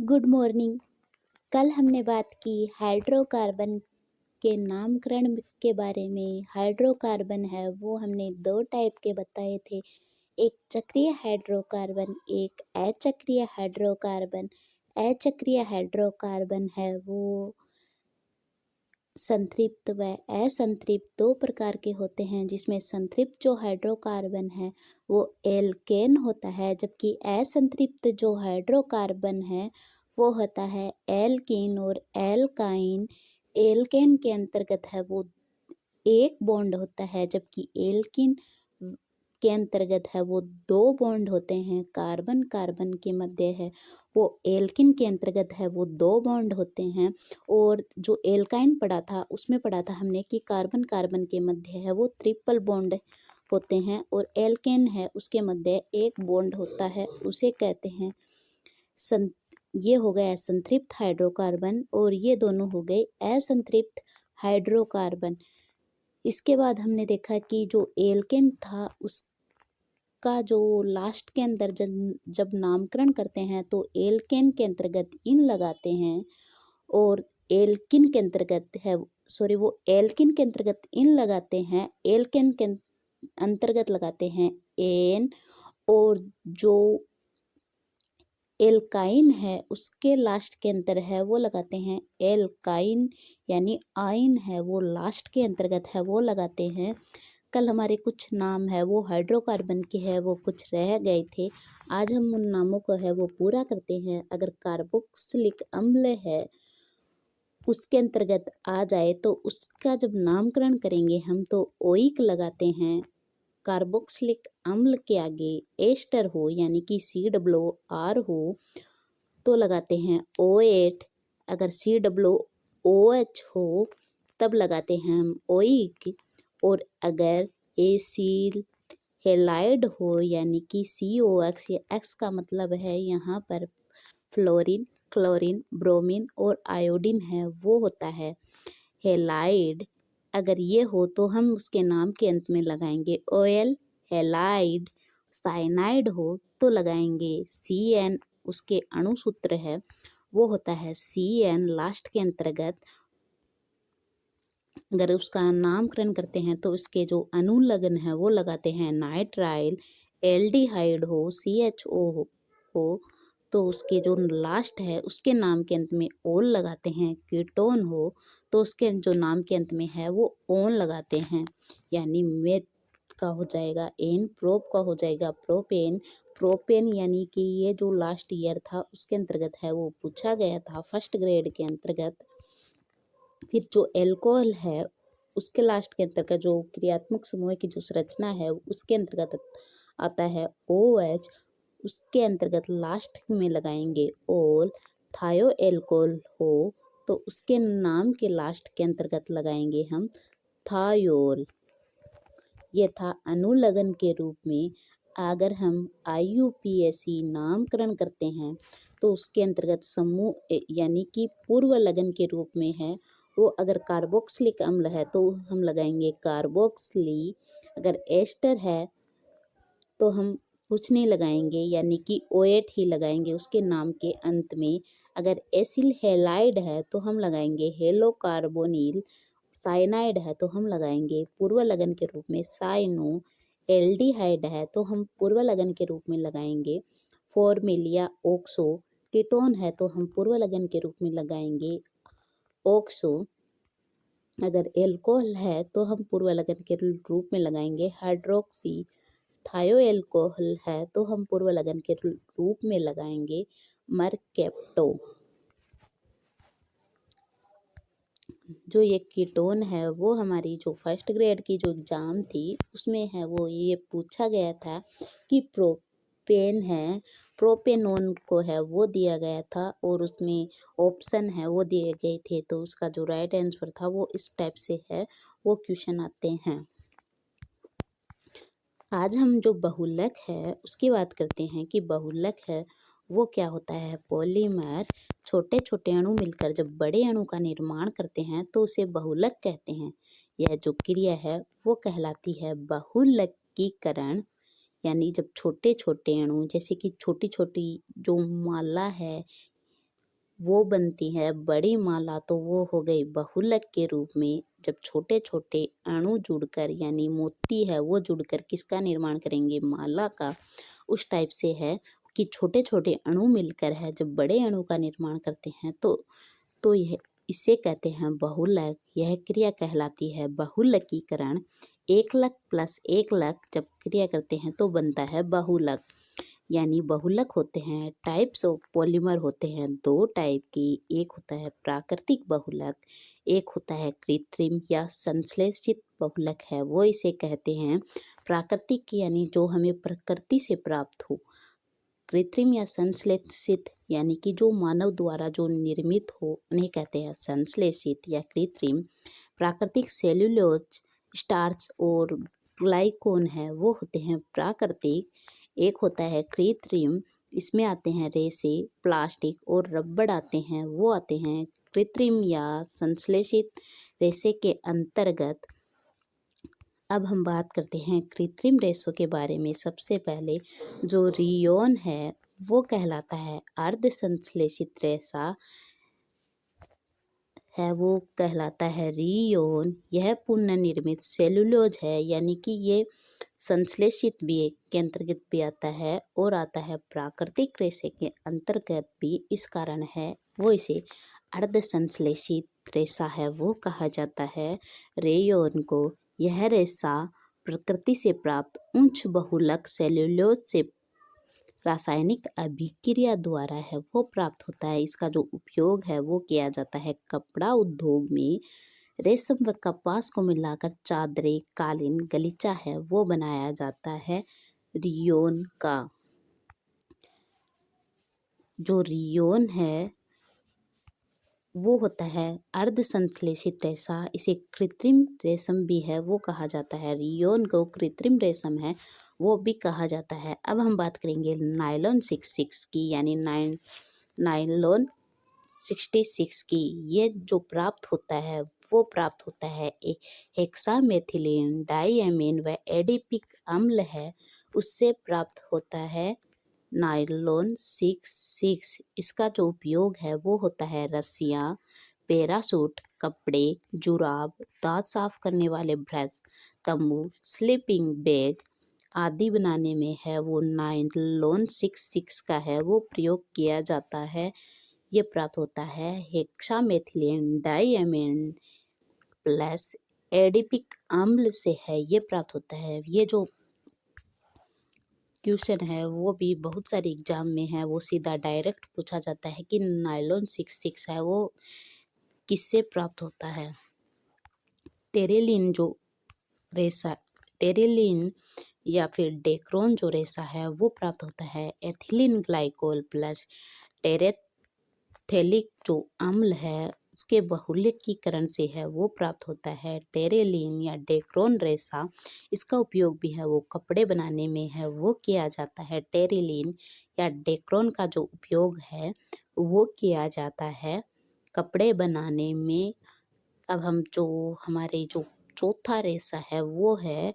Good morning. कल हमने बात की हाइड्रोकार्बन के नामकरण के बारे में। हाइड्रोकार्बन है वो हमने दो टाइप के बताए थे, एक चक्रीय हाइड्रोकार्बन, एक अचक्रीय हाइड्रोकार्बन। अचक्रीय हाइड्रोकार्बन है वो संतृप्त व असंतृप्त दो प्रकार के होते हैं, जिसमें संतृप्त जो हाइड्रोकार्बन है वो एल्केन होता है, जबकि असंतृप्त जो हाइड्रोकार्बन है वो होता है एल्कीन और एल्काइन। एल्केन के अंतर्गत है वो एक बॉन्ड होता है, जबकि एल्कीन के अंतर्गत है वो दो बॉन्ड होते हैं। कार्बन कार्बन के मध्य है वो एल्कीन के अंतर्गत है वो दो बॉन्ड होते हैं। और जो एल्काइन पढ़ा था उसमें पढ़ा था हमने कि कार्बन कार्बन के मध्य है वो ट्रिपल बॉन्ड होते हैं, और एल्केन है उसके मध्य एक बॉन्ड होता है, उसे कहते हैं ये हो गया संतृप्त हाइड्रोकार्बन, और ये दोनों हो गए असंतृप्त हाइड्रोकार्बन। इसके बाद हमने देखा कि जो एल्केन था उसका जो लास्ट के अंदर जब नामकरण करते हैं तो एल्केन के अंतर्गत इन लगाते हैं, और एल्किन के अंतर्गत है वो एल्किन के अंतर्गत इन लगाते हैं, एल्केन के अंतर्गत लगाते हैं एन, और जो एल्काइन है उसके लास्ट के अंतर है वो लगाते हैं एल्काइन, यानी आइन है वो लास्ट के अंतर्गत है वो लगाते हैं। कल हमारे कुछ नाम है वो हाइड्रोकार्बन के है वो कुछ रह गए थे, आज हम उन नामों को है वो पूरा करते हैं। अगर कार्बोक्सिलिक अम्ल है उसके अंतर्गत आ जाए तो उसका जब नामकरण करेंगे हम तो ओइक लगाते हैं। कार्बोक्सिलिक अम्ल के आगे एस्टर हो यानी कि COR हो तो लगाते हैं OH। अगर COOH हो तब लगाते हैं हम ओइक, और अगर एसिल हेलाइड हो यानी कि COX, या X का मतलब है यहाँ पर फ्लोरीन, क्लोरीन, ब्रोमीन और आयोडीन है वो होता है हेलाइड। अगर ये हो तो हम उसके नाम के अंत में लगाएंगे OL हेलाइड। साइनाइड हो तो लगाएंगे CN, उसके अणु सूत्र है वो होता है CN लास्ट के अंतर्गत। अगर उसका नामकरण करते हैं तो उसके जो अनुलग्न है वो लगाते हैं नाइट्राइल। एल्डिहाइड हो CHO हो तो उसके जो लास्ट है उसके नाम के अंत में ओल लगाते हैं। कीटोन हो तो उसके जो नाम के अंत में है वो ओन लगाते हैं, यानी मेथ का हो जाएगा एन, प्रोप का हो जाएगा प्रोपेन। प्रोपेन यानी कि ये जो लास्ट ईयर था उसके अंतर्गत है वो पूछा गया था फर्स्ट ग्रेड के अंतर्गत। फिर जो एल्कोहल है उसके लास्ट के अंतर्गत जो क्रियात्मक समूह की जो संरचना है उसके अंतर्गत आता है OH, उसके अंतर्गत लास्ट में लगाएंगे ओल। थायो एल्कोहल हो तो उसके नाम के लास्ट के अंतर्गत लगाएंगे हम थायोल। ये था अनुलग्न के रूप में। अगर हम IUPAC नामकरण करते हैं तो उसके अंतर्गत समूह यानी कि पूर्व लगन के रूप में है वो। अगर कार्बोक्सिलिक अम्ल है तो हम लगाएंगे कार्बोक्सिली। अगर एस्टर है तो हम कुछ नहीं लगाएंगे यानी कि OH ही लगाएंगे उसके नाम के अंत में। अगर एसिल हेलाइड है तो हम लगाएंगे हेलो कार्बोनिल। साइनाइड है तो हम लगाएंगे पूर्व लगन के रूप में साइनो। एल्डिहाइड है तो हम पूर्व लगन के रूप में लगाएंगे फॉर्मिलिया ओक्सो। कीटोन है तो हम पूर्व लगन के रूप में लगाएंगे ओक्सो। अगर एल्कोहल है तो हम पूर्व लगन के रूप में लगाएंगे हाइड्रोक्सी। थायो एल्कोहल है तो हम पूर्व लगन के रूप में लगाएंगे मरकेप्टो। जो ये कीटोन है वो हमारी जो फर्स्ट ग्रेड की जो एग्ज़ाम थी उसमें है वो ये पूछा गया था कि प्रोपेन है, प्रोपेनोन को है वो दिया गया था, और उसमें ऑप्शन है वो दिए गए थे, तो उसका जो राइट आंसर था वो इस टाइप से है वो क्वेश्चन आते हैं। आज हम जो बहुलक है उसकी बात करते हैं कि बहुलक है वो क्या होता है। पॉलीमर छोटे छोटे अणु मिलकर जब बड़े अणु का निर्माण करते हैं तो उसे बहुलक कहते हैं। यह जो क्रिया है वो कहलाती है बहुलकीकरण। यानी जब छोटे छोटे अणु जैसे कि छोटी छोटी जो माला है वो बनती है बड़ी माला, तो वो हो गई बहुलक के रूप में। जब छोटे छोटे अणु जुड़कर यानी मोती है वो जुड़कर किसका निर्माण करेंगे, माला का। उस टाइप से है कि छोटे छोटे अणु मिलकर है जब बड़े अणु का निर्माण करते हैं तो यह इसे कहते हैं बहुलक। यह क्रिया कहलाती है बहुलकीकरण। एक लक प्लस एक लक जब क्रिया करते हैं तो बनता है बहुलक। यानी बहुलक होते हैं, टाइप्स ऑफ पॉलीमर होते हैं दो टाइप की। एक होता है प्राकृतिक बहुलक, एक होता है कृत्रिम या संश्लेषित बहुलक है वो इसे कहते हैं। प्राकृतिक यानी जो हमें प्रकृति से प्राप्त हो, कृत्रिम या संश्लेषित यानी कि जो मानव द्वारा जो निर्मित हो उन्हें कहते हैं संश्लेषित या कृत्रिम। प्राकृतिक सेल्यूलोज, स्टार्च और ग्लाइकोन है वो होते हैं प्राकृतिक। एक होता है कृत्रिम, इसमें आते हैं रेसे, प्लास्टिक और रबड़ आते हैं, वो आते हैं कृत्रिम या संश्लेषित रेसे के अंतर्गत। अब हम बात करते हैं कृत्रिम रेशों के बारे में। सबसे पहले जो रियोन है वो कहलाता है अर्ध संश्लेषित रेशा है वो कहलाता है रियोन। यह पुनर्निर्मित सेलुलोज है यानी कि ये संश्लेषित भी के अंतर्गत भी आता है और आता है प्राकृतिक रेशे के अंतर्गत भी। इस कारण है वो इसे अर्ध संश्लेषित रेशा है वो कहा जाता है रेयोन को। यह रेशा प्रकृति से प्राप्त उच्च बहुलक सेल्यूलोज से रासायनिक अभिक्रिया द्वारा है वो प्राप्त होता है। इसका जो उपयोग है वो किया जाता है कपड़ा उद्योग में। रेशम व कपास को मिलाकर चादरें, कालीन, गलीचा है वो बनाया जाता है रियोन का। जो रियोन है वो होता है अर्ध संश्लेषित रेशा। इसे कृत्रिम रेशम भी है वो कहा जाता है। रियोन को कृत्रिम रेशम है वो भी कहा जाता है। अब हम बात करेंगे नायलॉन 66 की यानी नायलॉन 66 की। ये जो प्राप्त होता है वो प्राप्त होता है हेक्सामेथिलीन डाइएमीन व एडिपिक अम्ल है उससे प्राप्त होता है नायलॉन 66। इसका जो उपयोग है वो होता है रस्सियाँ, पैराशूट, कपड़े, जुराब, दांत साफ करने वाले ब्रश, तंबू, स्लीपिंग बैग आदि बनाने में है वो नायलॉन 66 का है वो प्रयोग किया जाता है। ये प्राप्त होता है हेक्सामेथिलीन डाइएमीन प्लस एडिपिक अम्ल से है ये प्राप्त होता है। ये जो क्वेश्चन है वो भी बहुत सारे एग्जाम में है वो सीधा डायरेक्ट पूछा जाता है कि नायलॉन 66 है वो किससे प्राप्त होता है। टेरेलिन जो रेशा, टेरेलिन या फिर डेक्रोन जो रेशा है वो प्राप्त होता है एथिलीन ग्लाइकोल प्लस टेरेथेलिक जो अम्ल है उसके बहुलकीकरण से है वो प्राप्त होता है टेरेलिन या डेक्रोन रेशा। इसका उपयोग भी है वो कपड़े बनाने में है वो किया जाता है। टेरेलिन या डेक्रोन का जो उपयोग है वो किया जाता है कपड़े बनाने में। अब हम जो हमारे जो चौथा रेशा है वो है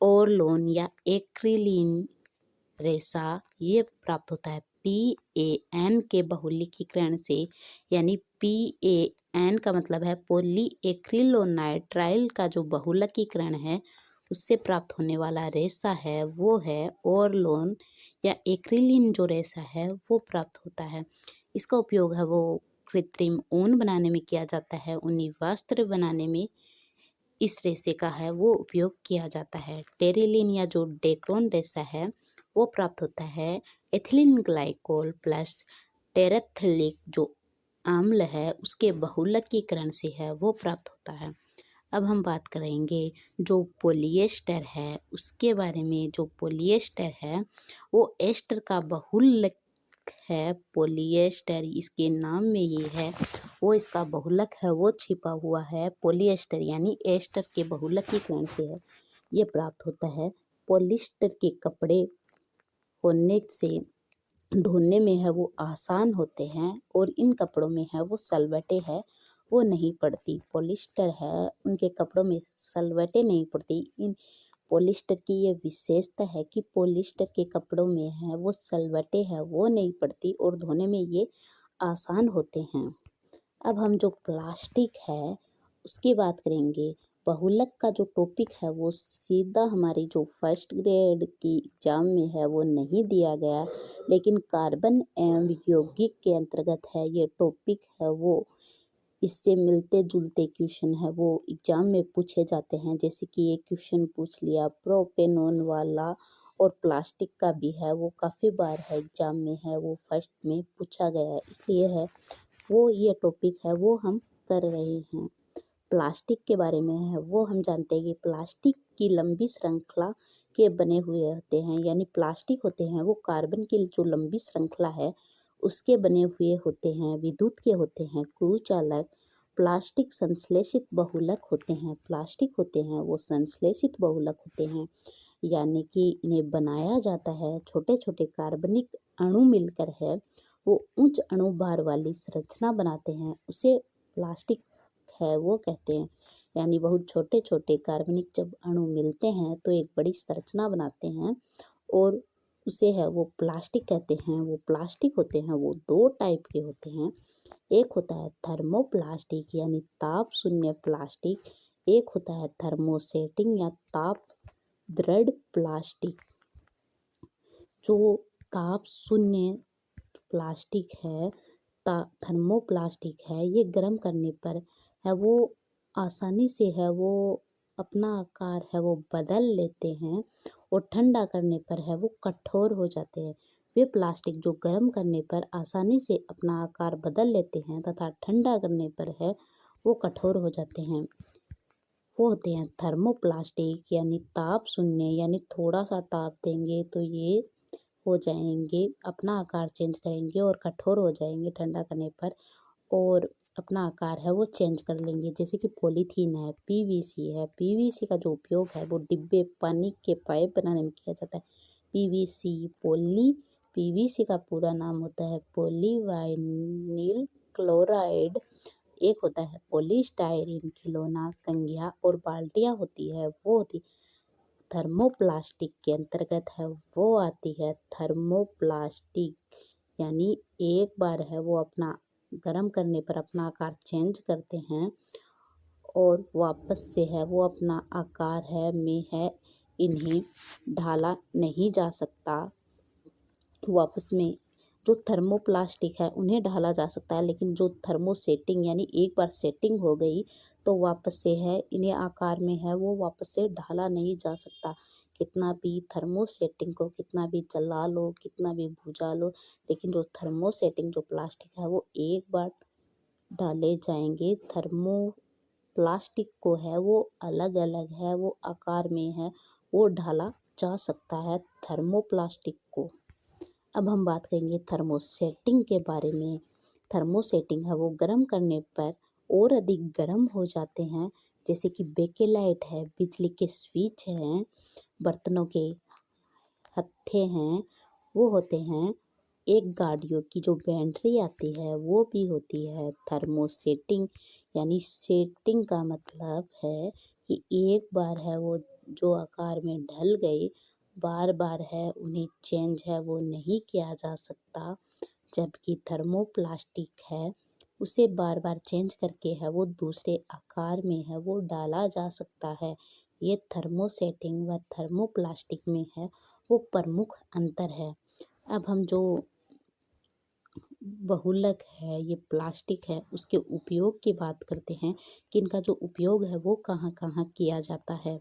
ओरलोन या एक्रिलीन रेशा। ये प्राप्त होता है PAN के बहुलकीकरण से। यानी PAN का मतलब है पॉलीएक्रिलोनाइट्राइल का जो बहुलकीकरण है उससे प्राप्त होने वाला रेशा है वो है ओरलोन या एक्रिलीन जो रेशा है वो प्राप्त होता है। इसका उपयोग है वो कृत्रिम ऊन बनाने में किया जाता है, ऊनी वस्त्र बनाने में इस रेशे का है वो उपयोग किया जाता है। टेरेलिन या जो डेक्रोन रेशा है वो प्राप्त होता है एथिलीन ग्लाइकोल प्लस टेरेथलिक जो अम्ल है उसके बहुलकीकरण से है वो प्राप्त होता है। अब हम बात करेंगे जो पॉलिएस्टर है उसके बारे में। जो पॉलिएस्टर है वो एस्टर का बहुलक है। पॉलिएस्टर इसके नाम में ये है वो इसका बहुलक है वो छिपा हुआ है। पॉलिएस्टर यानी एस्टर के बहुलकीकरण से है ये प्राप्त होता है। पॉलिएस्टर के कपड़े होने से धोने में है वो आसान होते हैं और इन कपड़ों में है वो सलवटें है वो नहीं पड़ती। पॉलिएस्टर है उनके कपड़ों में सलवटें नहीं पड़ती। इन पॉलिएस्टर की ये विशेषता है कि पॉलिएस्टर के कपड़ों में है वो सलवटें है वो नहीं पड़ती और धोने में ये आसान होते हैं। अब हम जो प्लास्टिक है उसकी बात करेंगे। बहुलक का जो टॉपिक है वो सीधा हमारी जो फर्स्ट ग्रेड की एग्जाम में है वो नहीं दिया गया, लेकिन कार्बन एवं यौगिक के अंतर्गत है ये टॉपिक है वो। इससे मिलते जुलते क्वेश्चन है वो एग्जाम में पूछे जाते हैं। जैसे कि ये क्वेश्चन पूछ लिया प्रोपेनॉन वाला, और प्लास्टिक का भी है वो काफ़ी बार है एग्जाम में है वो फर्स्ट में पूछा गया है, इसलिए है वो ये टॉपिक है वो हम कर रहे हैं। प्लास्टिक के बारे में है वो हम जानते हैं कि प्लास्टिक की लंबी श्रृंखला के बने हुए होते हैं, यानी प्लास्टिक होते हैं वो कार्बन की जो लंबी श्रृंखला है उसके बने हुए होते हैं, विद्युत के होते हैं, कुचालक। प्लास्टिक संश्लेषित बहुलक होते हैं, प्लास्टिक होते हैं वो संश्लेषित बहुलक होते हैं, यानी कि इन्हें बनाया जाता है छोटे छोटे कार्बनिक अणु मिलकर है वो उच्च अणु भार वाली संरचना बनाते हैं, उसे प्लास्टिक है वो कहते हैं। यानी बहुत छोटे छोटे कार्बनिक जब अणु मिलते हैं तो एक बड़ी संरचना बनाते हैं और उसे है वो प्लास्टिक कहते हैं। वो प्लास्टिक होते हैं वो दो टाइप के होते हैं। एक होता है थर्मोप्लास्टिक यानी ताप शून्य प्लास्टिक, एक होता है थर्मोसेटिंग या ताप दृढ़ प्लास्टिक। जो ताप शून्य प्लास्टिक है, थर्मोप्लास्टिक है, ये गर्म करने पर है वो आसानी से है वो अपना आकार है वो बदल लेते हैं, और ठंडा करने पर है वो कठोर हो जाते हैं। वे प्लास्टिक जो गर्म करने पर आसानी से अपना आकार बदल लेते हैं तथा ठंडा करने पर है वो कठोर हो जाते हैं, वो होते हैं थर्मोप्लास्टिक। यानी ताप शून्य यानी थोड़ा सा ताप देंगे तो ये हो जाएंगे, अपना आकार चेंज करेंगे और कठोर हो जाएंगे ठंडा करने पर, और अपना आकार है वो चेंज कर लेंगे। जैसे कि पॉलीथीन है, पीवीसी है, पीवीसी का जो उपयोग है वो डिब्बे पानी के पाइप बनाने में किया जाता है। पीवीसी का पूरा नाम होता है पॉलीवाइनिल क्लोराइड। एक होता है पॉलीस्टायरीन, खिलौना, कंघिया और बाल्टियाँ होती है वो होती थर्मोप्लास्टिक के अंतर्गत है वो आती है थर्मोप्लास्टिक। यानी एक बार है वो अपना गर्म करने पर अपना आकार चेंज करते हैं और वापस से है वो अपना आकार है में है इन्हें ढाला नहीं जा सकता। वापस में जो थर्मोप्लास्टिक है उन्हें ढाला जा सकता है, लेकिन जो थर्मोसेटिंग यानी एक बार सेटिंग हो गई तो वापस से है इन्हें आकार में है वो वापस से ढाला नहीं जा सकता। कितना भी थर्मोसेटिंग को कितना भी जला लो, कितना भी भुजा लो, लेकिन जो थर्मोसेटिंग जो प्लास्टिक है वो एक बार डाले जाएंगे। थर्मोप्लास्टिक को है वो अलग अलग है वो आकार में है वो ढाला जा सकता है थर्मोप्लास्टिक को। अब हम बात करेंगे थर्मोसेटिंग के बारे में। थर्मोसेटिंग है वो गर्म करने पर और अधिक गर्म हो जाते हैं। जैसे कि बेकेलाइट है, बिजली के स्विच हैं, बर्तनों के हत्थे हैं, वो होते हैं। एक गाड़ियों की जो बैटरी आती है वो भी होती है थर्मोसेटिंग। यानी सेटिंग का मतलब है कि एक बार है वो जो आकार में ढल गई, बार बार है उन्हें चेंज है वो नहीं किया जा सकता। जबकि थर्मोप्लास्टिक है उसे बार बार चेंज करके है वो दूसरे आकार में है वो डाला जा सकता है। ये थर्मोसेटिंग व थर्मोप्लास्टिक में है वो प्रमुख अंतर है। अब हम जो बहुलक है ये प्लास्टिक है उसके उपयोग की बात करते हैं कि इनका जो उपयोग है वो कहाँ कहाँ किया जाता है।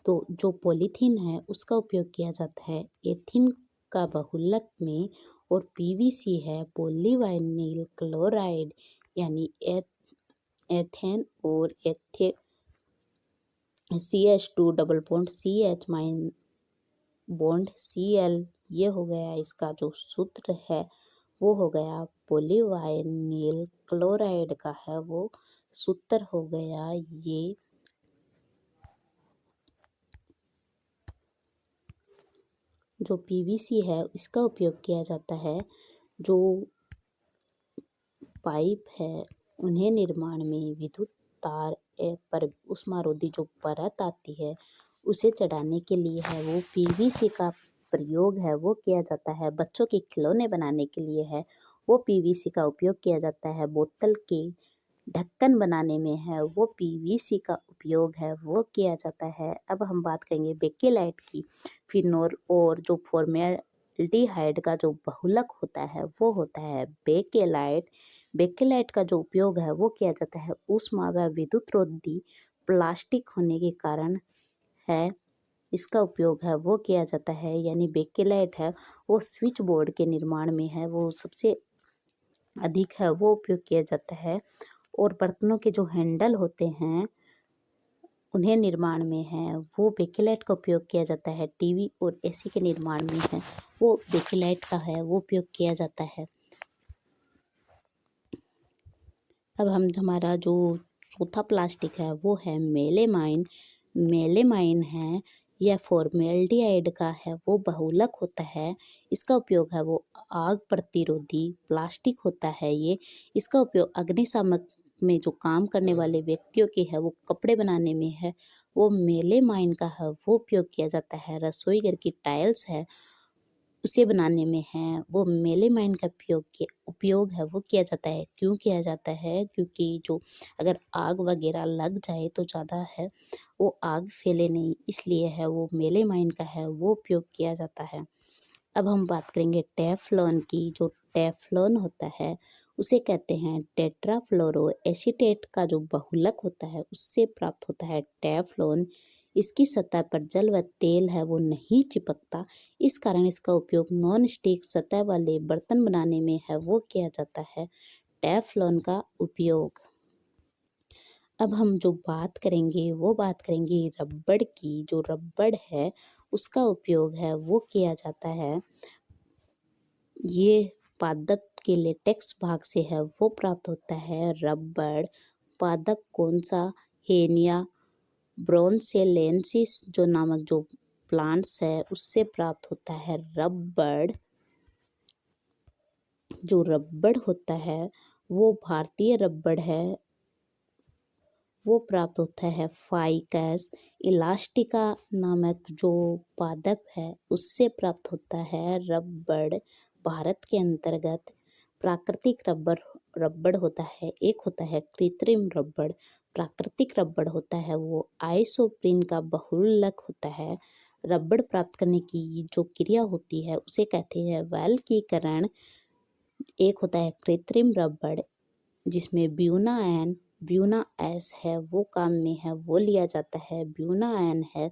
तो जो पॉलीथीन है उसका उपयोग किया जाता है एथिन का बहुलक में, और पीवीसी है पॉलीवाइनिल क्लोराइड यानी एथेन और एथे CH2 double bond CH mine bond Cl, ये हो गया इसका जो सूत्र है वो हो गया पॉलीवाइनिल क्लोराइड का है वो सूत्र हो गया ये। जो पीवीसी है इसका उपयोग किया जाता है जो पाइप है उन्हें निर्माण में विद्युत तार पर उष्मारोधी जो परत आती है उसे चढ़ाने के लिए है वो पीवीसी का प्रयोग है वो किया जाता है। बच्चों के खिलौने बनाने के लिए है वो पीवीसी का उपयोग किया जाता है। बोतल के ढक्कन बनाने में है वो पीवीसी का उपयोग है वो किया जाता है। अब हम बात करेंगे बेकेलाइट की। फिनोल और जो फॉर्मेल्डिहाइड का जो बहुलक होता है वो होता है बेकेलाइट। बेकेलाइट का जो उपयोग है वो किया जाता है ऊष्मा व विद्युत रोधी प्लास्टिक होने के कारण है इसका उपयोग है वो किया जाता है। यानी बेकेलाइट है वो स्विच बोर्ड के निर्माण में है वो सबसे अधिक है वो उपयोग किया जाता है। और बर्तनों के जो हैंडल होते हैं उन्हें निर्माण में है वो बेकेलाइट का उपयोग किया जाता है। टीवी और एसी के निर्माण में है वो बेकेलाइट का है वो उपयोग किया जाता है। अब हम हमारा जो चौथा प्लास्टिक है वो है मेलेमाइन। मेलेमाइन है यह फॉर्मेल्डिहाइड का है वो बहुलक होता है। इसका उपयोग है वो आग प्रतिरोधी प्लास्टिक होता है ये। इसका उपयोग अग्निशामक में जो काम करने वाले व्यक्तियों के है वो कपड़े बनाने में है वो मेलेमाइन का है वो उपयोग किया जाता है। रसोई घर की टाइल्स है उसे बनाने में है वो मेलेमाइन का उपयोग है वो किया जाता है। क्यों किया जाता है? क्योंकि जो अगर आग वगैरह लग जाए तो ज़्यादा है वो आग फैले नहीं, इसलिए है वो मेलेमाइन का है वो उपयोग किया जाता है। अब हम बात करेंगे टेफ्लॉन की। जो टेफ्लॉन होता है उसे कहते हैं टेट्राफ्लोरो एसीटेट का जो बहुलक होता है उससे प्राप्त होता है टेफ्लॉन। इसकी सतह पर जल व तेल है वो नहीं चिपकता, इस कारण इसका उपयोग नॉन स्टिक सतह वाले बर्तन बनाने में है वो किया जाता है टेफ्लॉन का उपयोग। अब हम जो बात करेंगे वो बात करेंगे रबड़ की। जो रबड़ है उसका उपयोग है वो किया जाता है ये पादप के लेटेक्स भाग से है वो प्राप्त होता है रबड़। पादप कौन सा? हेनिया ब्रोंसेलेंसिस जो नामक जो प्लांट्स है उससे प्राप्त होता है रबड़। जो रबड़ होता है वो भारतीय रबड़ है वो प्राप्त होता है फाइकस इलास्टिका नामक जो पादप है उससे प्राप्त होता है रबड़। भारत के अंतर्गत प्राकृतिक रबड़ होता है, एक होता है कृत्रिम रबड़। प्राकृतिक रबड़ होता है वो आइसोप्रीन का बहुलक होता है। रबड़ प्राप्त करने की जो क्रिया होती है उसे कहते हैं वाल्कीकरण। एक होता है कृत्रिम रबड़ जिसमें ब्यूना एस है वो काम में है वो लिया जाता है। ब्यूना एन है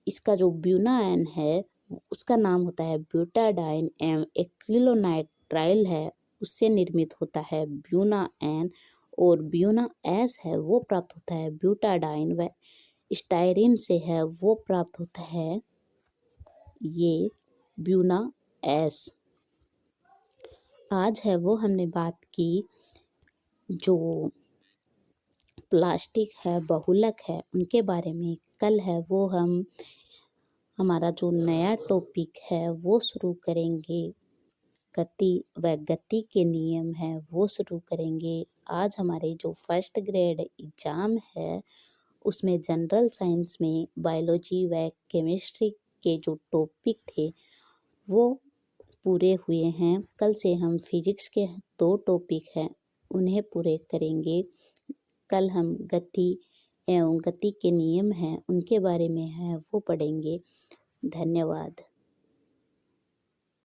इसका जो ब्यूना एन है उसका नाम होता है ब्यूटाडाइन एवं एक्रिलोनाइट्राइल है उससे निर्मित होता है ब्यूना एन। और ब्यूना एस है वो प्राप्त होता है ब्यूटाडाइन व स्टायरीन से है वो प्राप्त होता है ये ब्यूना एस। आज है वो हमने बात की जो प्लास्टिक है बहुलक है उनके बारे में। कल है वो हम हमारा जो नया टॉपिक है वो शुरू करेंगे। गति के नियम है वो शुरू करेंगे। आज हमारे जो फर्स्ट ग्रेड एग्जाम है उसमें जनरल साइंस में बायोलॉजी व केमिस्ट्री के जो टॉपिक थे वो पूरे हुए हैं। कल से हम फिजिक्स के 2 टॉपिक हैं उन्हें पूरे करेंगे। कल हम गति एवं गति के नियम हैं उनके बारे में है वो पढ़ेंगे। धन्यवाद।